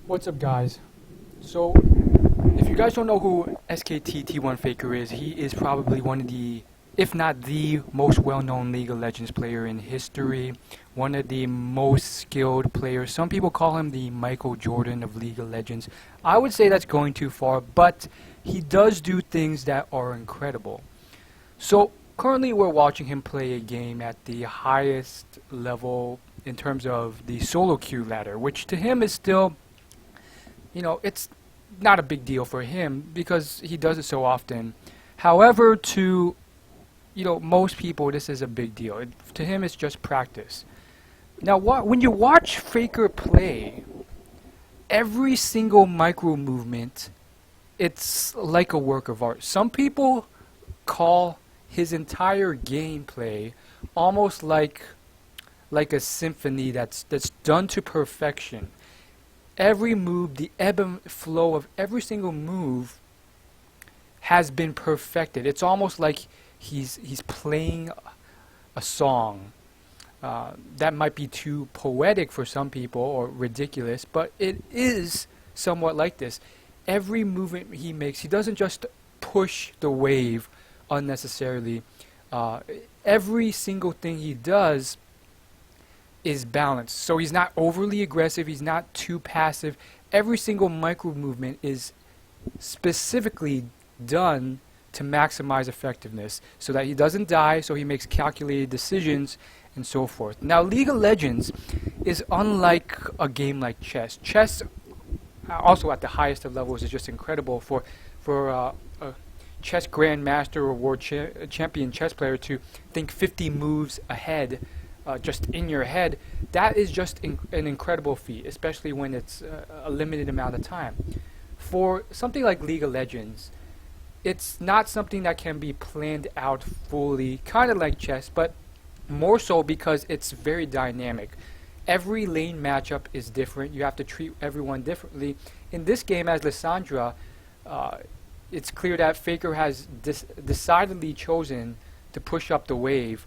What's up, guys? So, if you guys don't know who SKT T1 Faker is, he is probably one of the, if not the most well-known League of Legends player in history, one of the most skilled players. Some people call him the Michael Jordan of League of Legends. I would say that's going too far, but he does do things that are incredible. So, currently we're watching him play a game at the highest level in terms of the solo queue ladder, which to him is still, it's not a big deal for him because he does it so often. However, to most people, this is a big deal. To him, it's just practice. Now, when you watch Faker play, every single micro movement, it's like a work of art. Some people call his entire gameplay almost like a symphony that's done to perfection. Every move, the ebb and flow of every single move has been perfected. It's almost like he's playing a song. That might be too poetic for some people or ridiculous, but it is somewhat like this. Every movement he makes, he doesn't just push the wave unnecessarily. Every single thing he does is balanced. So he's not overly aggressive, he's not too passive. Every single micro movement is specifically done to maximize effectiveness so that he doesn't die, so he makes calculated decisions and so forth. Now, League of Legends is unlike a game like chess. Chess, also at the highest of levels, is just incredible for a chess grandmaster or world champion chess player to think 50 moves ahead just in your head. That is just an incredible feat, especially when it's a limited amount of time. For something like League of Legends, it's not something that can be planned out fully, kind of like chess, but more so because it's very dynamic. Every lane matchup is different. You have to treat everyone differently. In this game, as Lissandra, it's clear that Faker has decidedly chosen to push up the wave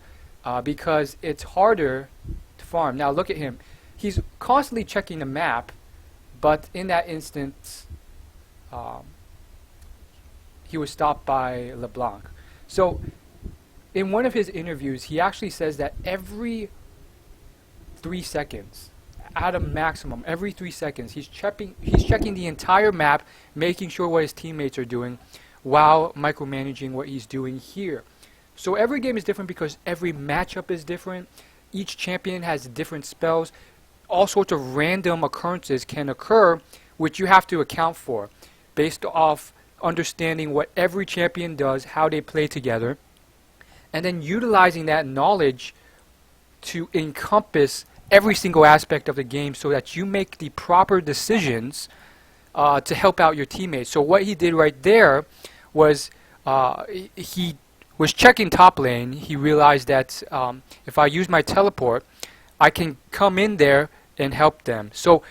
because it's harder to farm. Now look at him. He's constantly checking the map, but in that instance, he was stopped by LeBlanc. So in one of his interviews, he actually says that every 3 seconds, at a maximum, every 3 seconds, he's checking the entire map, making sure what his teammates are doing, while micromanaging what he's doing here. So every game is different because every matchup is different. Each champion has different spells. All sorts of random occurrences can occur, which you have to account for, based off understanding what every champion does, how they play together, and then utilizing that knowledge to encompass every single aspect of the game so that you make the proper decisions to help out your teammates. So what he did right there was he was checking top lane. He realized that if I use my teleport, I can come in there and help them. So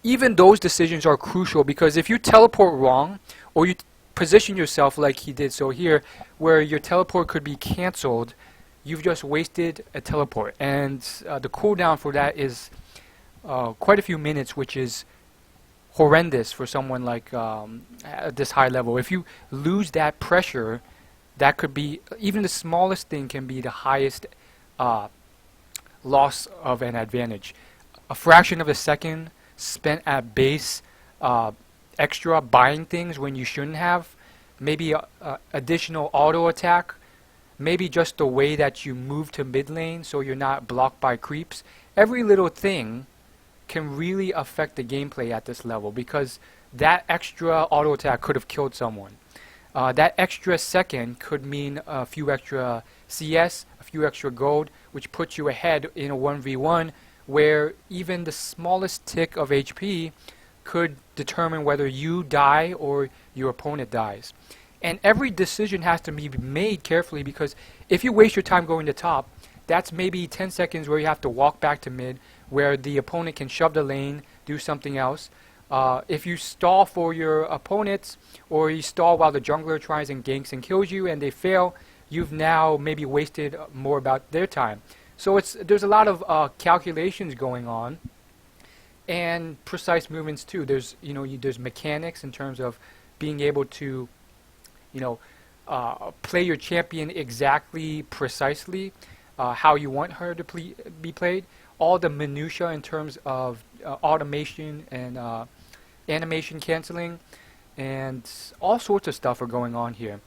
even those decisions are crucial, because if you teleport wrong, or you position yourself like he did so here, where your teleport could be cancelled, you've just wasted a teleport, and the cooldown for that is quite a few minutes, which is horrendous for someone like at this high level. If you lose that pressure, that could be, even the smallest thing can be the highest loss of an advantage. A fraction of a second spent at base extra buying things when you shouldn't have, maybe additional auto attack, maybe just the way that you move to mid lane so you're not blocked by creeps. Every little thing can really affect the gameplay at this level, because that extra auto attack could have killed someone. That extra second could mean a few extra CS, a few extra gold, which puts you ahead in a 1v1, where even the smallest tick of HP could determine whether you die or your opponent dies. And every decision has to be made carefully, because if you waste your time going to top, that's maybe 10 seconds where you have to walk back to mid, where the opponent can shove the lane, do something else. If you stall for your opponents, or you stall while the jungler tries and ganks and kills you and they fail, you've now maybe wasted more about their time. So there's a lot of calculations going on. and precise movements too. There's there's mechanics in terms of being able to you know play your champion exactly precisely how you want her to be played. All the minutia in terms of automation and animation canceling and all sorts of stuff are going on here.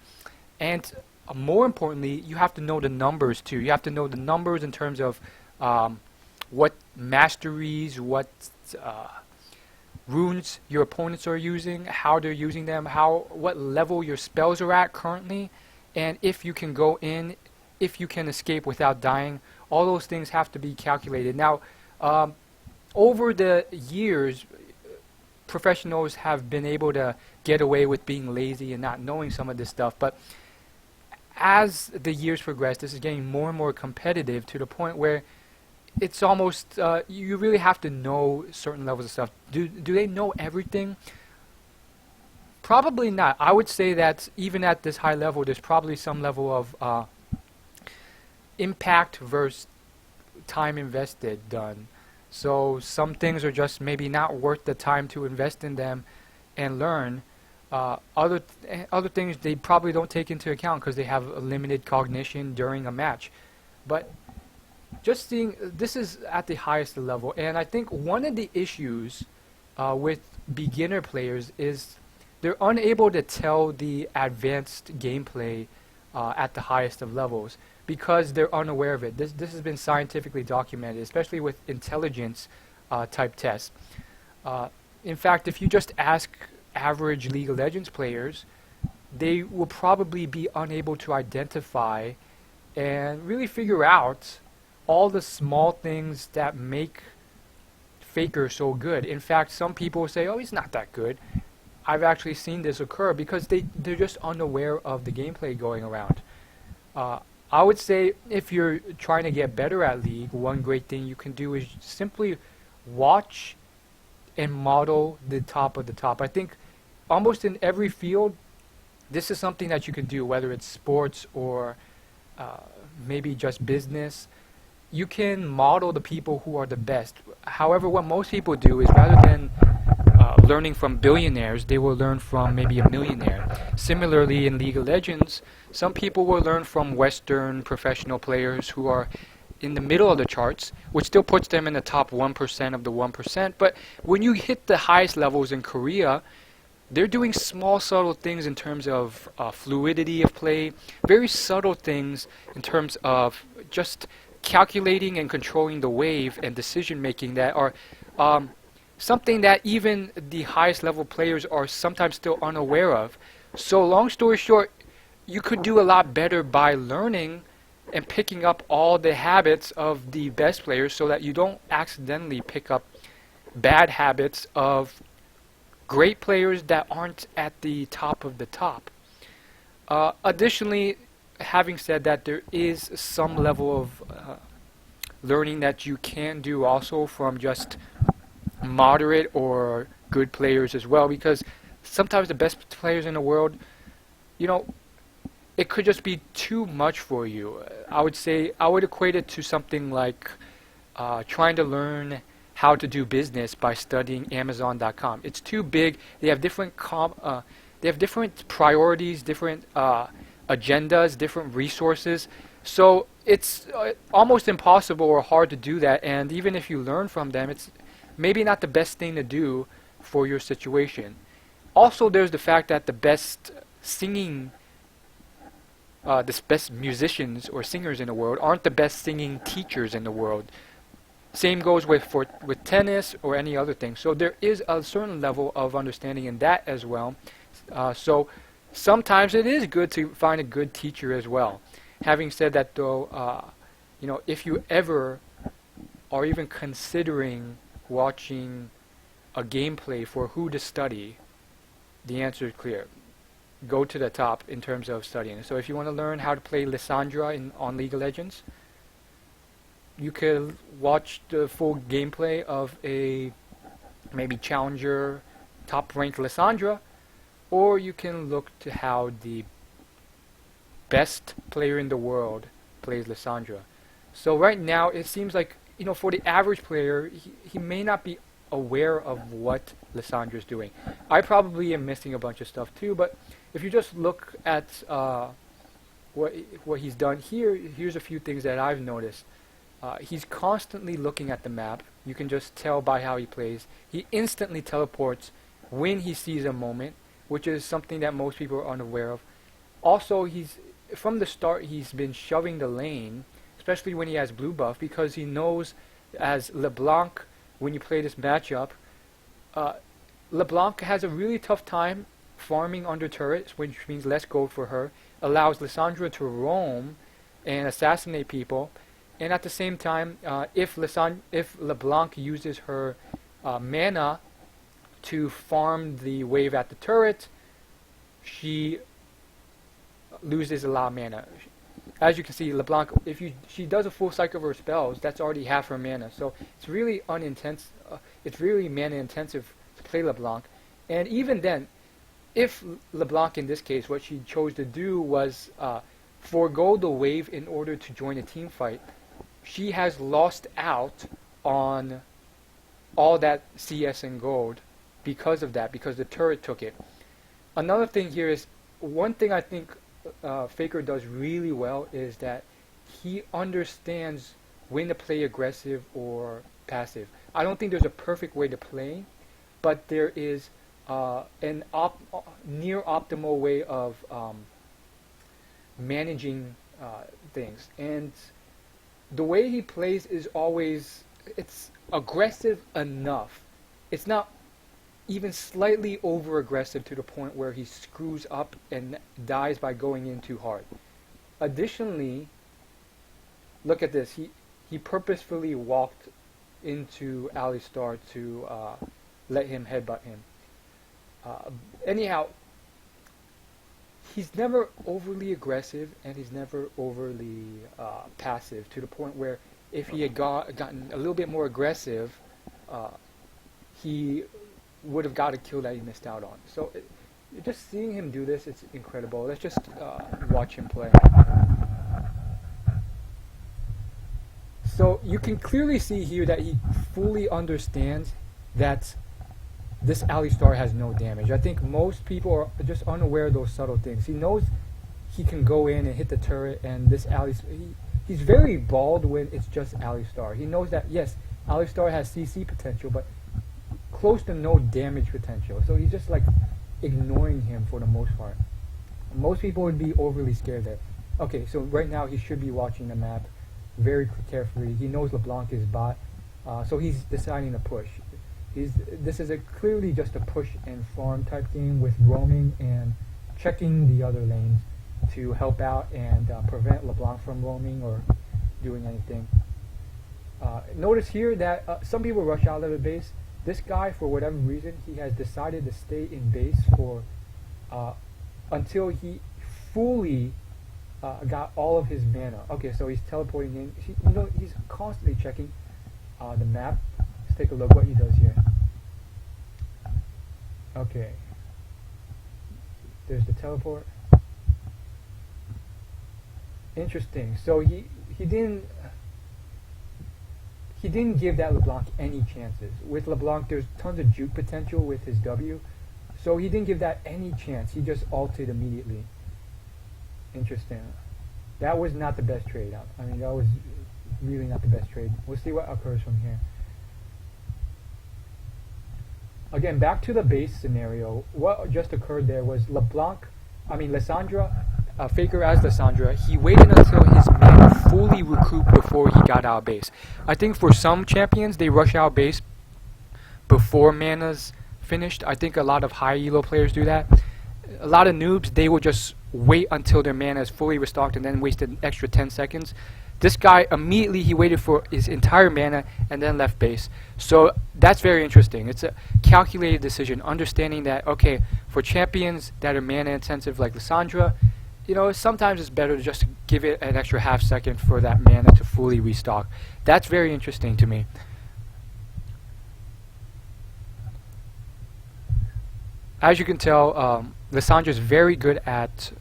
And more importantly, you have to know the numbers too. You have to know the numbers in terms of what masteries, what runes your opponents are using, how they're using them, what level your spells are at currently, and if you can go in, if you can escape without dying. All those things have to be calculated. Now, over the years, professionals have been able to get away with being lazy and not knowing some of this stuff, but as the years progress, this is getting more and more competitive to the point where it's almost you really have to know certain levels of stuff. Do they know everything? Probably not. I would say that even at this high level, there's probably some level of impact versus time invested done. So some things are just maybe not worth the time to invest in them and learn. Other things they probably don't take into account because they have a limited cognition during a match. But just seeing, this is at the highest level, and I think one of the issues with beginner players is they're unable to tell the advanced gameplay at the highest of levels because they're unaware of it. This has been scientifically documented, especially with intelligence type tests. In fact, if you just ask average League of Legends players, they will probably be unable to identify and really figure out all the small things that make Faker so good. In fact, some people say, oh, he's not that good. I've actually seen this occur because they're just unaware of the gameplay going around. I would say if you're trying to get better at League, one great thing you can do is simply watch and model the top of the top. I think almost in every field, this is something that you can do, whether it's sports or maybe just business. You can model the people who are the best. However, what most people do is rather than learning from billionaires, they will learn from maybe a millionaire. Similarly, in League of Legends, some people will learn from Western professional players who are in the middle of the charts, which still puts them in the top 1% of the 1%. But when you hit the highest levels in Korea, they're doing small, subtle things in terms of fluidity of play, very subtle things in terms of just calculating and controlling the wave and decision making that are something that even the highest level players are sometimes still unaware of. So long story short, you could do a lot better by learning and picking up all the habits of the best players so that you don't accidentally pick up bad habits of great players that aren't at the top of the top. Additionally, having said that, there is some level of learning that you can do also from just moderate or good players as well, because sometimes the best players in the world, it could just be too much for you. I would say I would equate it to something like trying to learn how to do business by studying Amazon.com. It's too big. They have different priorities, different agendas, different resources. So it's almost impossible or hard to do that. And even if you learn from them, it's maybe not the best thing to do for your situation. Also, there's the fact that the best best musicians or singers in the world aren't the best singing teachers in the world. Same goes with tennis or any other thing. So there is a certain level of understanding in that as well. So sometimes it is good to find a good teacher as well. Having said that, though, if you ever are even considering watching a gameplay for who to study, the answer is clear. Go to the top in terms of studying. So if you want to learn how to play Lissandra on League of Legends, you could watch the full gameplay of a maybe challenger, top-ranked Lissandra, or you can look to how the best player in the world plays Lissandra. So right now, it seems like, for the average player, he may not be aware of what Lissandra's doing. I probably am missing a bunch of stuff too, but if you just look at what he's done here, here's a few things that I've noticed. He's constantly looking at the map. You can just tell by how he plays. He instantly teleports when he sees a moment, which is something that most people are unaware of. Also, from the start, he's been shoving the lane, especially when he has blue buff, because he knows as LeBlanc, when you play this matchup, LeBlanc has a really tough time farming under turrets, which means less gold for her, allows Lissandra to roam and assassinate people, and at the same time, if LeBlanc uses her mana to farm the wave at the turret, she loses a lot of mana. As you can see, LeBlanc, she does a full cycle of her spells, that's already half her mana. So it's really it's really mana intensive to play LeBlanc. And even then, if LeBlanc in this case, what she chose to do was forego the wave in order to join a team fight, she has lost out on all that CS and gold because of that, because the turret took it. Another thing here is, one thing I think Faker does really well is that he understands when to play aggressive or passive. I don't think there's a perfect way to play, but there is an near optimal way of managing things. And the way he plays is always, it's aggressive enough. It's not even slightly over aggressive to the point where he screws up and dies by going in too hard. Additionally, look at this. He purposefully walked into Alistar to let him headbutt him. Anyhow, he's never overly aggressive and he's never overly passive, to the point where if he had gotten a little bit more aggressive, he would have got a kill that he missed out on. So just seeing him do this, it's incredible. Let's just watch him play. So you can clearly see here that he fully understands that this Alistar has no damage. I think most people are just unaware of those subtle things. He knows he can go in and hit the turret, and this Alistar, he's very bald when it's just Alistar. He knows that, yes, Alistar has CC potential, but close to no damage potential. So he's just like ignoring him for the most part. Most people would be overly scared there. Okay, so right now he should be watching the map very carefully. He knows LeBlanc is bot, so he's deciding to push. This is clearly just a push and farm type game with roaming and checking the other lanes to help out and prevent LeBlanc from roaming or doing anything. Notice here that some people rush out of the base. This guy, for whatever reason, he has decided to stay in base for until he fully got all of his mana. Okay, so he's teleporting in. He's constantly checking the map. Let's take a look what he does here. Okay. There's the teleport. Interesting. So he didn't give that LeBlanc any chances. With LeBlanc, there's tons of juke potential with his W, so he didn't give that any chance. He just ulted immediately. Interesting. That was not the best trade. I mean, that was really not the best trade. We'll see what occurs from here. Again, back to the base scenario. What just occurred there was Lissandra, Faker as Lissandra, he waited until his mana fully recouped before he got out of base. I think for some champions, they rush out base before mana's finished. I think a lot of high elo players do that. A lot of noobs, they will just wait until their mana is fully restocked and then waste an extra 10 seconds. This guy, immediately he waited for his entire mana and then left base. So that's very interesting. It's a calculated decision, understanding that, okay, for champions that are mana intensive like Lissandra, sometimes it's better to just give it an extra half second for that mana to fully restock. That's very interesting to me. As you can tell, Lissandra is very good at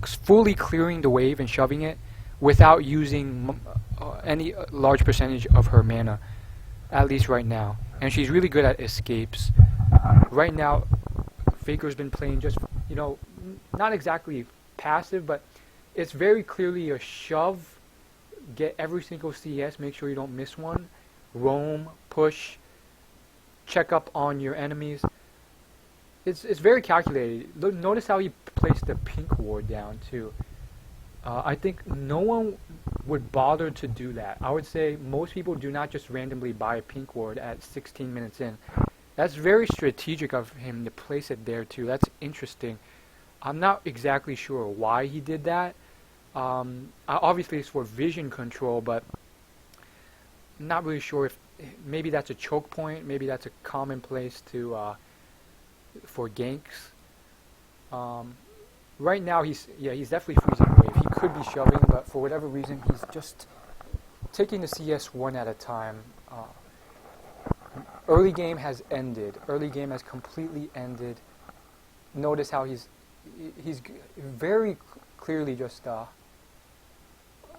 fully clearing the wave and shoving it without using any large percentage of her mana, at least right now. and she's really good at escapes. Right now, Faker's been playing just, not exactly passive, but it's very clearly a shove, get every single CS, make sure you don't miss one, roam, push, check up on your enemies. It's very calculated. Notice how he placed the pink ward down too. I think no one would bother to do that. I would say most people do not just randomly buy a pink ward at 16 minutes in. That's very strategic of him to place it there too. That's interesting. I'm not exactly sure why he did that. Obviously it's for vision control, but I'm not really sure if maybe that's a choke point. Maybe that's a common place to for ganks. Right now he's definitely freezing wave. He could be shoving, but for whatever reason he's just taking the CS one at a time. Early game has ended. Early game has completely ended. Notice how he's very clearly just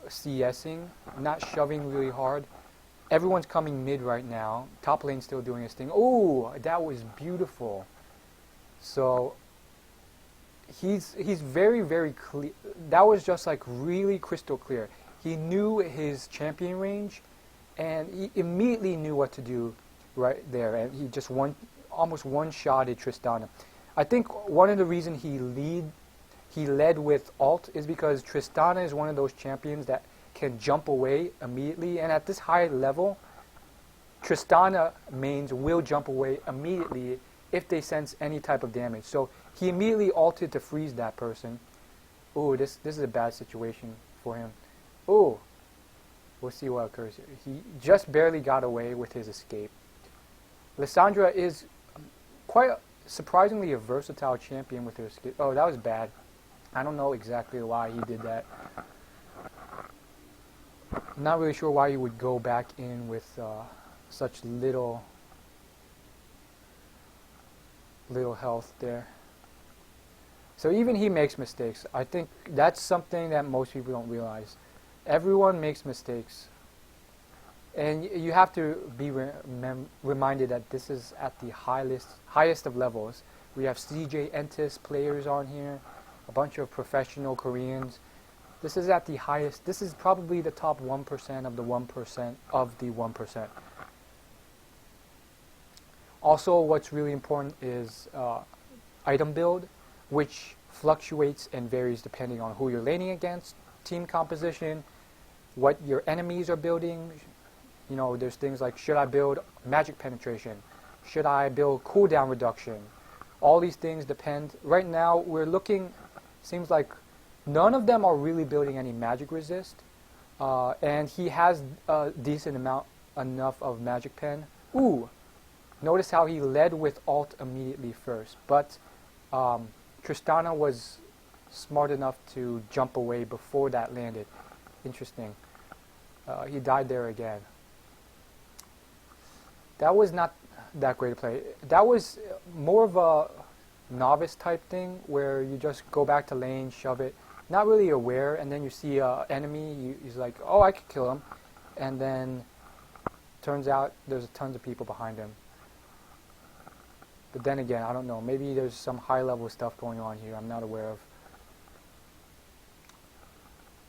CSing, not shoving really hard. Everyone's coming mid right now. Top lane still doing his thing. Oh, that was beautiful. So he's very, very clear. That was just like really crystal clear. He knew his champion range, and he immediately knew what to do right there, and he just almost one-shotted Tristana. I think one of the reasons he led with ult is because Tristana is one of those champions that can jump away immediately, and at this high level, Tristana mains will jump away immediately if they sense any type of damage. So he immediately ulted to freeze that person. Oh, this is a bad situation for him. Oh, we'll see what occurs here. He just barely got away with his escape. Lissandra is quite surprisingly a versatile champion with her escape. Oh, that was bad. I don't know exactly why he did that. I'm not really sure why he would go back in with such little health there. So even he makes mistakes. I think that's something that most people don't realize. Everyone makes mistakes. And you have to be reminded that this is at the highest of levels. We have CJ Entis players on here, a bunch of professional Koreans. This is at the highest. This is probably the top 1% of the 1% of the 1%. Also, what's really important is item build, which fluctuates and varies depending on who you're laning against, team composition, what your enemies are building. There's things like, should I build magic penetration? Should I build cooldown reduction? All these things depend. Right now, we're looking, seems like none of them are really building any magic resist. And he has a decent enough of magic pen. Ooh, notice how he led with ult immediately first. But Tristana was smart enough to jump away before that landed. Interesting. He died there again. That was not that great a play. That was more of a novice type thing where you just go back to lane, shove it, not really aware, and then you see an enemy, he's like, oh, I could kill him, and then turns out there's tons of people behind him. But then again, I don't know, maybe there's some high level stuff going on here I'm not aware of.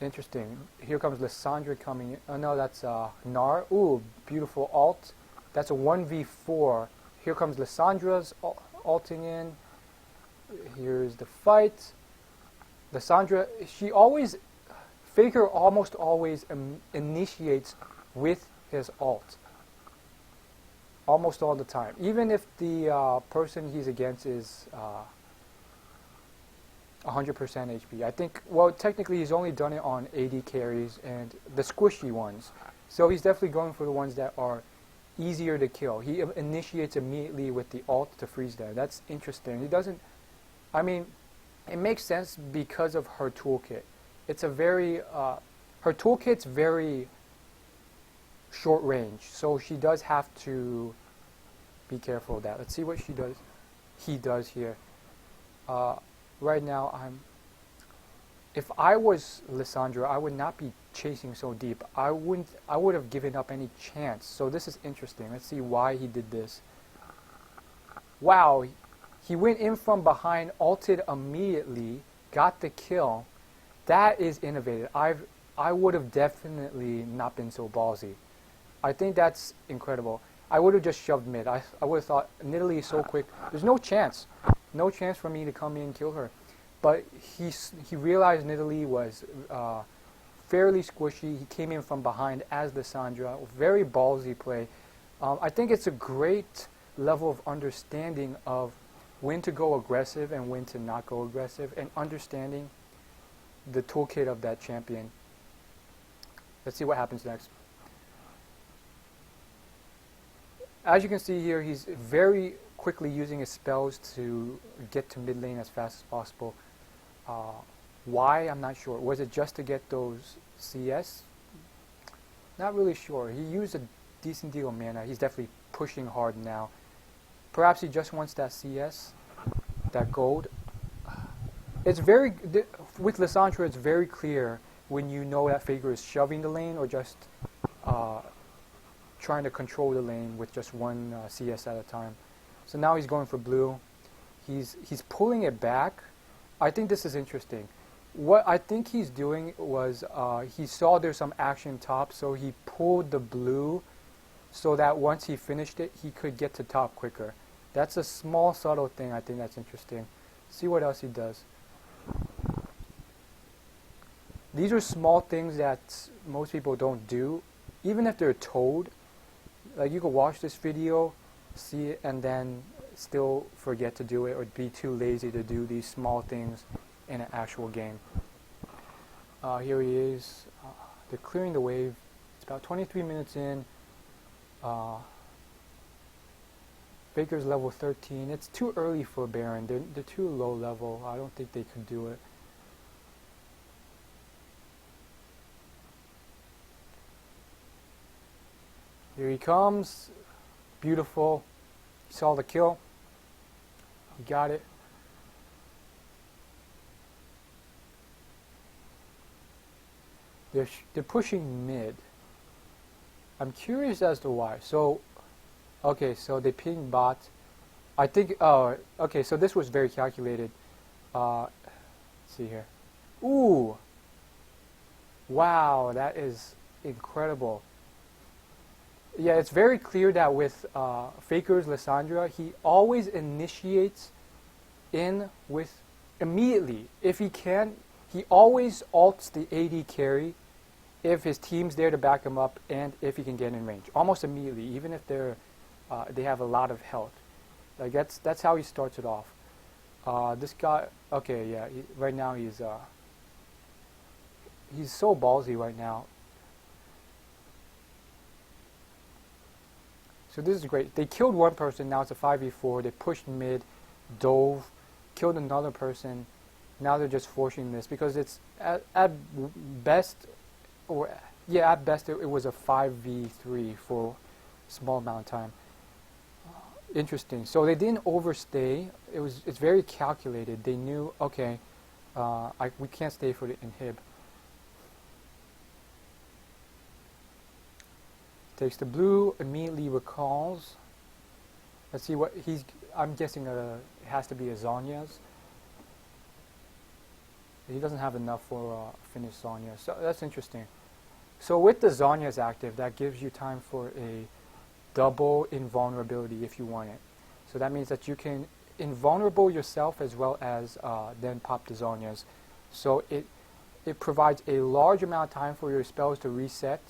Interesting. Here comes Lissandra coming in. Oh no, that's Gnar. Ooh, beautiful ult. That's a 1v4. Here comes Lissandra's ulting in. Here's the fight. Lissandra, Faker almost always initiates with his ult. Almost all the time. Even if the person he's against is 100% HP. I think, well, technically he's only done it on AD carries and the squishy ones. So he's definitely going for the ones that are easier to kill. He initiates immediately with the ult to freeze them. That's interesting. He doesn't, I mean, it makes sense because of her toolkit. It's a very, her toolkit's very short range, so she does have to be careful of that. Let's see what he does here. Right now if I was Lissandra, I would not be chasing so deep. I would have given up any chance. So this is interesting. Let's see why he did this. Wow, he went in from behind, ulted immediately, got the kill. That is innovative. I would have definitely not been so ballsy. I think that's incredible. I would have just shoved mid. I would have thought, Nidalee is so quick. There's no chance. No chance for me to come in and kill her. But he realized Nidalee was fairly squishy. He came in from behind as Lissandra. Very ballsy play. I think it's a great level of understanding of when to go aggressive and when to not go aggressive, and understanding the toolkit of that champion. Let's see what happens next. As you can see here, he's very quickly using his spells to get to mid lane as fast as possible. Why? I'm not sure. Was it just to get those CS? Not really sure. He used a decent deal of mana. He's definitely pushing hard now. Perhaps he just wants that CS, that gold. It's very, with Lissandra, it's very clear when you know that Faker is shoving the lane or just trying to control the lane with just one CS at a time. So now he's going for blue. He's pulling it back. I think this is interesting. What I think he's doing was he saw there's some action top, so he pulled the blue so that once he finished it, he could get to top quicker. That's a small, subtle thing. I think that's interesting. See what else he does. These are small things that most people don't do, even if they're told. Like, you could watch this video, see it, and then still forget to do it or be too lazy to do these small things in an actual game. Here he is. They're clearing the wave. It's about 23 minutes in. Faker's level 13. It's too early for Baron. They're too low level. I don't think they could do it. Here he comes. Beautiful. He saw the kill. He got it. They're pushing mid. I'm curious as to why. So, okay, so they ping bot. I think, okay, so this was very calculated. Let's see here. Ooh! Wow, that is incredible. Yeah, it's very clear that with Faker's Lissandra, he always initiates in with immediately. If he can, he always ults the AD carry if his team's there to back him up and if he can get in range. Almost immediately, even if they have a lot of health. Like, that's how he starts it off. This guy, okay, yeah, right now he's so ballsy right now. So this is great. They killed one person, now it's a 5v4. They pushed mid, dove, killed another person. Now they're just forcing this because it's at best, or yeah, at best it was a 5v3 for a small amount of time. Interesting. So they didn't overstay. It's very calculated. They knew, okay, we can't stay for the inhib. Takes the blue, immediately recalls. Let's see what I'm guessing it has to be a Zhonya's. He doesn't have enough for finish Zhonya, so that's interesting. So with the Zhonya's active, that gives you time for a double invulnerability if you want it. So that means that you can invulnerable yourself as well as then pop the Zhonya's. So it provides a large amount of time for your spells to reset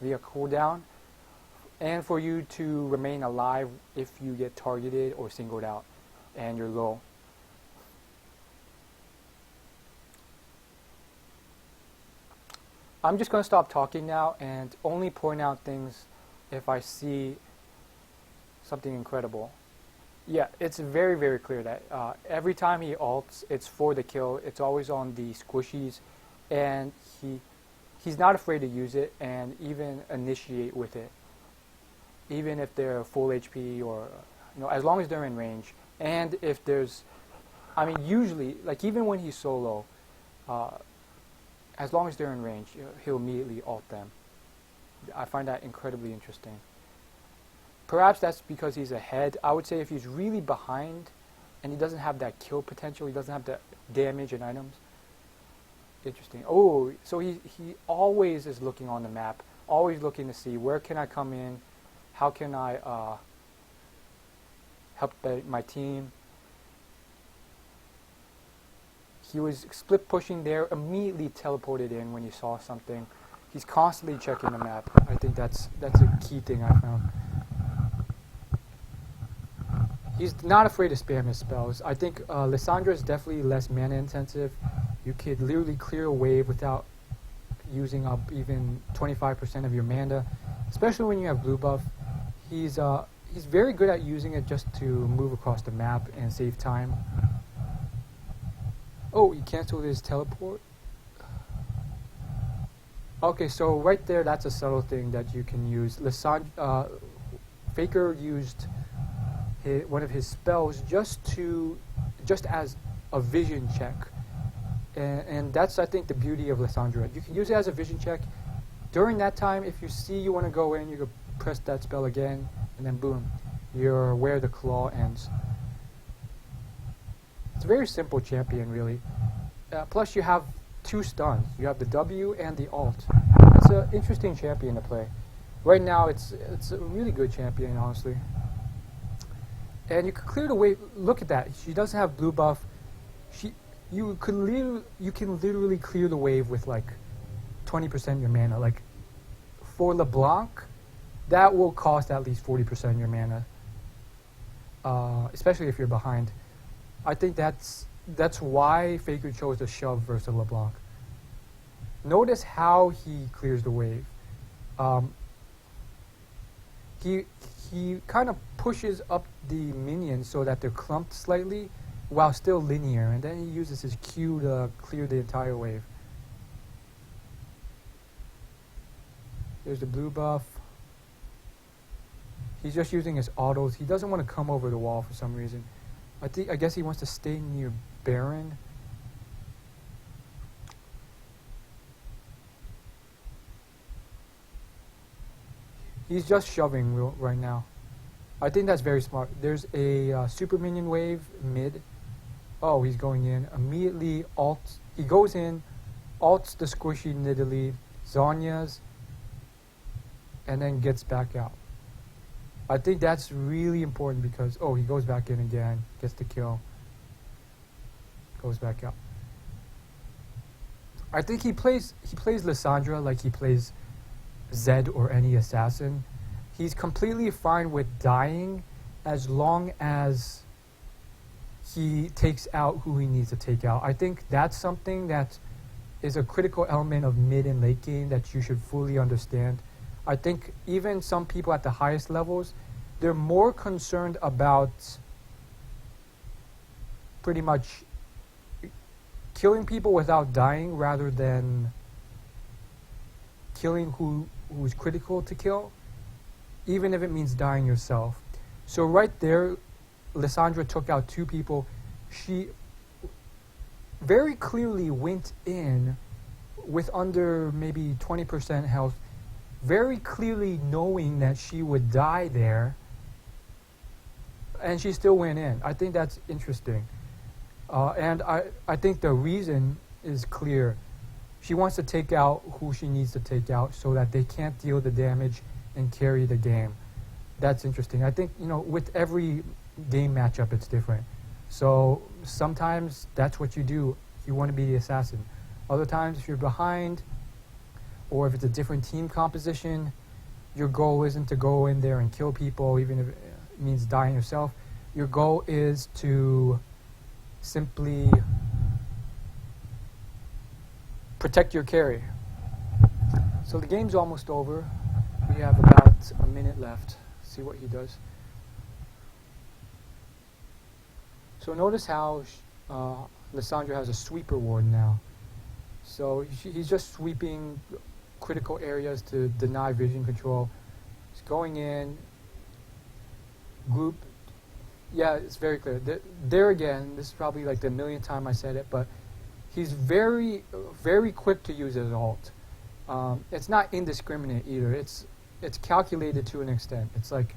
via cooldown, and for you to remain alive if you get targeted or singled out and you're low. I'm just going to stop talking now and only point out things if I see something incredible. Yeah, it's very, very clear that every time he ults, it's for the kill. It's always on the squishies, and he's not afraid to use it and even initiate with it, even if they're full HP or, as long as they're in range. And if there's, I mean, usually, like even when he's solo, as long as they're in range, he'll immediately ult them. I find that incredibly interesting. Perhaps that's because he's ahead. I would say if he's really behind and he doesn't have that kill potential, he doesn't have the damage and items. Interesting. Oh, so he always is looking on the map, always looking to see where can I come in, how can I help my team. He was split pushing there, immediately teleported in when he saw something. He's constantly checking the map. I think that's a key thing I found. He's not afraid to spam his spells. I think Lissandra is definitely less mana intensive. You could literally clear a wave without using up even 25% of your mana, especially when you have blue buff. He's very good at using it just to move across the map and save time. Oh, he canceled his teleport. Okay, so right there, that's a subtle thing that you can use. Faker used one of his spells just as a vision check, and that's, I think, the beauty of Lissandra. You can use it as a vision check. During that time, if you see you want to go in, you can press that spell again, and then boom, you're where the claw ends. It's a very simple champion, really. Plus, you have 2 stuns. You have the W and the ult. It's an interesting champion to play. Right now, it's a really good champion, honestly. And you can clear the wave. Look at that. She doesn't have blue buff. You can literally clear the wave with like 20% of your mana. Like for LeBlanc, that will cost at least 40% of your mana. Especially if you're behind. I think that's why Faker chose to shove versus LeBlanc. Notice how he clears the wave. He kind of pushes up the minions so that they're clumped slightly while still linear, and then he uses his Q to clear the entire wave. There's the blue buff. He's just using his autos. He doesn't want to come over the wall for some reason. I guess he wants to stay near Baron. He's just shoving right now. I think that's very smart. There's a super minion wave mid. Oh, he's going in. Immediately ults. He goes in, ults the squishy Nidalee, Zhonya's, and then gets back out. I think that's really important because, oh, he goes back in again, gets the kill, goes back out. I think he plays Lissandra like he plays Zed or any assassin. He's completely fine with dying as long as he takes out who he needs to take out. I think that's something that is a critical element of mid and late game that you should fully understand. I think even some people at the highest levels, they're more concerned about pretty much killing people without dying rather than killing who's critical to kill, even if it means dying yourself. So right there, Lissandra took out 2 people. She very clearly went in with under maybe 20% health, very clearly knowing that she would die there, and she still went in. I think that's interesting. And I think the reason is clear. She wants to take out who she needs to take out so that they can't deal the damage and carry the game. That's interesting. I think, with every game matchup, it's different. So sometimes that's what you do. You want to be the assassin. Other times, if you're behind, or if it's a different team composition, your goal isn't to go in there and kill people, even if it means dying yourself. Your goal is to simply protect your carry. So the game's almost over. We have about a minute left. See what he does. So notice how Lissandra has a sweeper ward now. So he's just sweeping critical areas to deny vision control. He's going in. Group. Yeah, it's very clear. There again, this is probably like the millionth time I said it, but he's very, very quick to use his ult. It's not indiscriminate either. It's calculated to an extent. It's like,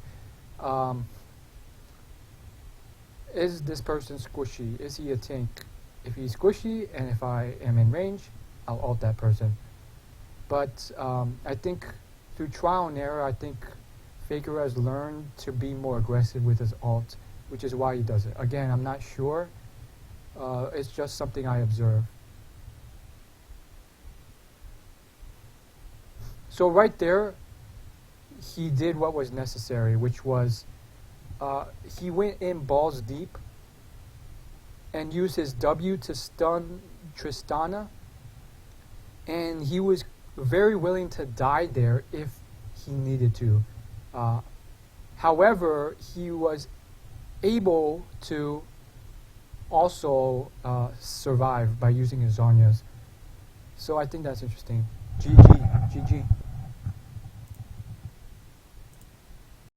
is this person squishy? Is he a tank? If he's squishy and if I am in range, I'll ult that person. But I think through trial and error, I think Faker has learned to be more aggressive with his ult, which is why he does it. Again, I'm not sure. It's just something I observe. So right there, he did what was necessary, which was he went in balls deep and used his W to stun Tristana, and he was very willing to die there if he needed to. However, he was able to also survive by using his Zhonya's. So I think that's interesting. GG. GG.